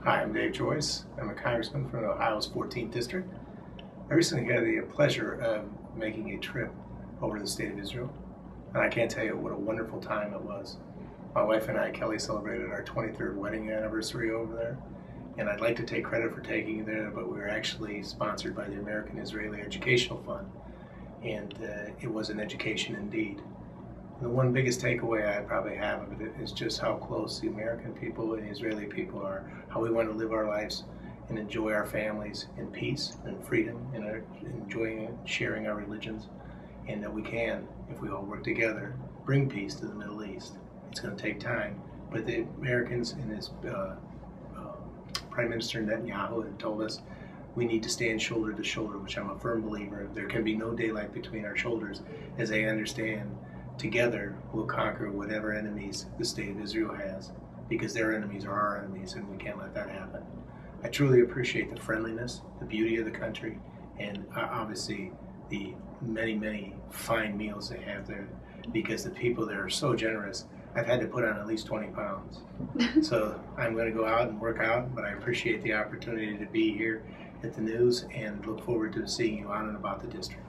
Hi, I'm Dave Joyce. I'm a congressman from Ohio's 14th District. I recently had the pleasure of making a trip over to the State of Israel, and I can't tell you what a wonderful time it was. My wife and I, Kelly, celebrated our 23rd wedding anniversary over there, and I'd like to take credit for taking you there, but we were actually sponsored by the American Israeli Educational Fund, and it was an education indeed. The one biggest takeaway I probably have of it is just how close the American people and the Israeli people are, how we want to live our lives and enjoy our families in peace and freedom and enjoying and sharing our religions, and that we can, if we all work together, bring peace to the Middle East. It's going to take time, but the Americans and his Prime Minister Netanyahu have told us we need to stand shoulder to shoulder, which I'm a firm believer of. There can be no daylight between our shoulders, as they understand together we'll conquer whatever enemies the State of Israel has, because their enemies are our enemies, and we can't let that happen. I truly appreciate the friendliness, the beauty of the country, and obviously the many, many fine meals they have there, because the people there are so generous. I've had to put on at least 20 pounds. So I'm going to go out and work out, but I appreciate the opportunity to be here at the news and look forward to seeing you on and about the district.